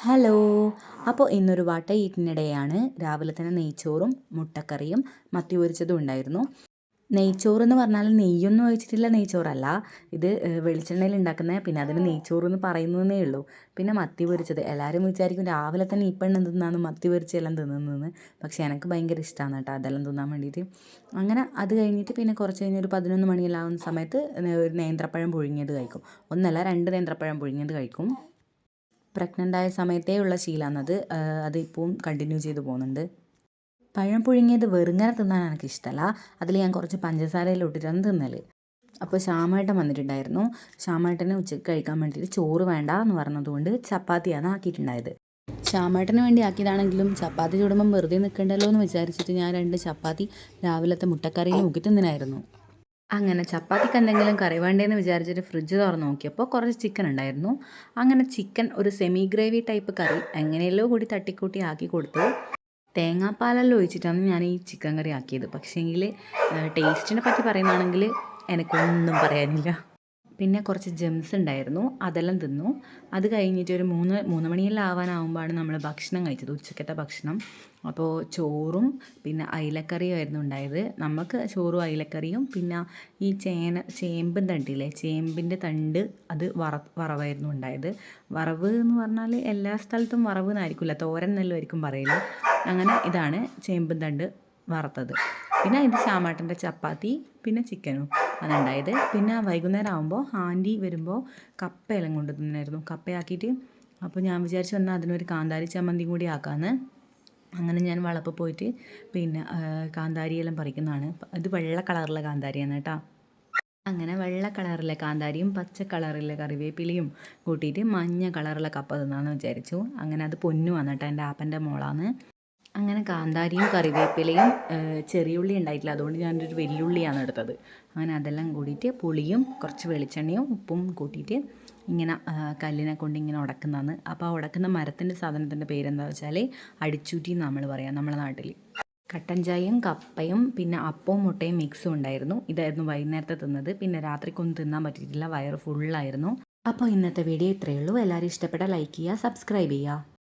Hello. അപ്പോൾ ഇന്നൊരു വട്ട ഈറ്റിനിടെയാണ് രാവിലെ തന്നെ നെയ്ച്ചോറും മുട്ടക്കറിയും മത്തി പൊരിച്ചതും ഉണ്ടായിരുന്നു. നെയ്ച്ചോറ് എന്ന് പറഞ്ഞാൽ നെയ്യൊന്നും ഒഴിച്ചിട്ടുള്ള നെയ്ച്ചോറല്ല, ഇത് വെളിച്ചെണ്ണയിൽ ഉണ്ടാക്കുന്ന, പിന്നെ അതിന് നെയ്ച്ചോറ് എന്ന് പറയുന്നതേ ഉള്ളൂ. പിന്നെ മത്തി പൊരിച്ചത്, എല്ലാവരും വിചാരിക്കും രാവിലെ തന്നെ ഈ പെണ്ണ് തിന്നാന്ന് മത്തി പൊരിച്ചെല്ലാം തിന്നുന്നതെന്ന്. പക്ഷേ എനിക്ക് ഭയങ്കര ഇഷ്ടമാണ് കേട്ടോ അതെല്ലാം തിന്നാൻ വേണ്ടിയിട്ട്. അങ്ങനെ അത് കഴിഞ്ഞിട്ട് പിന്നെ കുറച്ച് കഴിഞ്ഞ് ഒരു 11 മണിയെല്ലാം ആവുന്ന സമയത്ത് ഒരു നേന്ത്രപ്പഴം പുഴുങ്ങിയത് കഴിക്കും. ഒന്നല്ല, 2 നേന്ത്രപ്പഴം പുഴുങ്ങിയത് കഴിക്കും. പ്രഗ്നൻ്റ് ആയ സമയത്തേ ഉള്ള ശീലമാണത്. അത് ഇപ്പവും കണ്ടിന്യൂ ചെയ്ത് പോകുന്നുണ്ട്. പഴം പുഴുങ്ങിയത് വെറുങ്ങനെ തിന്നാൻ എനിക്കിഷ്ടമല്ല, അതിൽ ഞാൻ കുറച്ച് പഞ്ചസാരയെല്ലാം ഇട്ടിട്ടാണ് തിന്നൽ. അപ്പോൾ ശ്യാമേട്ടൻ വന്നിട്ടുണ്ടായിരുന്നു. ശ്യാമേട്ടന് ഉച്ചയ്ക്ക് കഴിക്കാൻ വേണ്ടിയിട്ട് ചോറ് വേണ്ട എന്ന് പറഞ്ഞതുകൊണ്ട് ചപ്പാത്തിയാണ് ആക്കിയിട്ടുണ്ടായത്. ശ്യാമേട്ടന് വേണ്ടി ആക്കിയതാണെങ്കിലും ചപ്പാത്തി ചുടുമ്പം വെറുതെ നിൽക്കണ്ടല്ലോ എന്ന് വിചാരിച്ചിട്ട് ഞാൻ 2 ചപ്പാത്തി രാവിലത്തെ മുട്ടക്കറിയിൽ മുക്കി തിന്നിനായിരുന്നു. അങ്ങനെ ചപ്പാത്തിക്ക് എന്തെങ്കിലും കറി വേണ്ടേന്ന് വിചാരിച്ചിട്ട് ഫ്രിഡ്ജ് തുറന്ന് നോക്കിയപ്പോൾ കുറച്ച് ചിക്കൻ ഉണ്ടായിരുന്നു. അങ്ങനെ ചിക്കൻ ഒരു സെമി ഗ്രേവി ടൈപ്പ് കറി എങ്ങനെയല്ലോ കൂടി തട്ടിക്കൂട്ടി ആക്കി കൊടുത്തു. തേങ്ങാപ്പാലെല്ലാം ഒഴിച്ചിട്ടാണ് ഞാൻ ഈ ചിക്കൻ കറി ആക്കിയത്. പക്ഷേങ്കിൽ ടേസ്റ്റിനെ പറ്റി പറയുകയാണെങ്കിൽ എനിക്കൊന്നും പറയാനില്ല. പിന്നെ കുറച്ച് ജെംസ് ഉണ്ടായിരുന്നു, അതെല്ലാം തിന്നു. അത് കഴിഞ്ഞിട്ട് ഒരു 3 മണിയെല്ലാം ആവാനാവുമ്പോഴാണ് നമ്മൾ ഭക്ഷണം കഴിച്ചത്, ഉച്ചക്കത്തെ ഭക്ഷണം. അപ്പോൾ ചോറും പിന്നെ അയിലക്കറിയും ആയിരുന്നു ഉണ്ടായത്. നമുക്ക് ചോറും അയിലക്കറിയും പിന്നെ ഈ ചേമ്പൻ തണ്ടില്ലേ, ചേമ്പിൻ്റെ തണ്ട്, അത് വറവായിരുന്നു ഉണ്ടായത്. വറവ് എന്ന് പറഞ്ഞാൽ എല്ലാ സ്ഥലത്തും വറവ് എന്നായിരിക്കില്ല, തോരൻ എന്നെല്ലാം ആയിരിക്കും പറയില്ല. അങ്ങനെ ഇതാണ് ചേമ്പൻ തണ്ട് വറുത്തത്. പിന്നെ ഇത് ശ്യാമാട്ടൻ്റെ ചപ്പാത്തി പിന്നെ ചിക്കനും അതുണ്ടായത്. പിന്നെ വൈകുന്നേരം ആകുമ്പോൾ ആൻറ്റി വരുമ്പോൾ കപ്പയെല്ലാം കൊണ്ട് തന്നായിരുന്നു, കപ്പയാക്കിയിട്ട്. അപ്പോൾ ഞാൻ വിചാരിച്ചു വന്നാൽ അതിനൊരു കാന്താരി ചമ്മന്തി കൂടി ആക്കാമെന്ന്. അങ്ങനെ ഞാൻ വളപ്പ് പോയിട്ട് പിന്നെ കാന്താരിയെല്ലാം പറിക്കുന്നതാണ്. ഇത് വെള്ള കളറിലെ കാന്താരിയാണ് കേട്ടോ. അങ്ങനെ വെള്ള കളറിലെ കാന്താരിയും പച്ച കളറിലെ കറിവേപ്പിലയും കൂട്ടിയിട്ട് മഞ്ഞ കളറിലെ കപ്പ തിന്നാന്ന് വിചാരിച്ചു. അങ്ങനെ അത് പൊന്നുമാണ് കേട്ടോ, എൻ്റെ ആപ്പൻ്റെ മോളാണ്. അങ്ങനെ കാന്താരിയും കറിവേപ്പിലയും ചെറിയുള്ളി ഉണ്ടായിട്ടില്ല, അതുകൊണ്ട് ഞാനൊരു വെല്ലുള്ളിയാണ് എടുത്തത്. അങ്ങനെ അതെല്ലാം കൂടിയിട്ട് പുളിയും കുറച്ച് വെളിച്ചെണ്ണയും ഉപ്പും കൂട്ടിയിട്ട് ഇങ്ങനെ കല്ലിനെ കൊണ്ട് ഇങ്ങനെ ഉടക്കുന്നതാണ്. അപ്പോൾ ആ ഉടക്കുന്ന മരത്തിൻ്റെ സാധനത്തിൻ്റെ പേരെന്താ വെച്ചാൽ അടിച്ചൂറ്റി എന്ന് നമ്മൾ പറയാം നമ്മുടെ നാട്ടിൽ. കട്ടൻ ചായയും കപ്പയും പിന്നെ അപ്പവും മുട്ടയും മിക്സും ഉണ്ടായിരുന്നു. ഇതായിരുന്നു വൈകുന്നേരത്തെ തിന്നത്. പിന്നെ രാത്രിക്കൊന്നും തിന്നാൻ പറ്റിയിട്ടില്ല, വയറ് ഫുള്ളായിരുന്നു. അപ്പോൾ ഇന്നത്തെ വീഡിയോ ഇത്രയേ ഉള്ളൂ. എല്ലാവരും ഇഷ്ടപ്പെട്ടാൽ ലൈക്ക് ചെയ്യുക, സബ്സ്ക്രൈബ് ചെയ്യുക.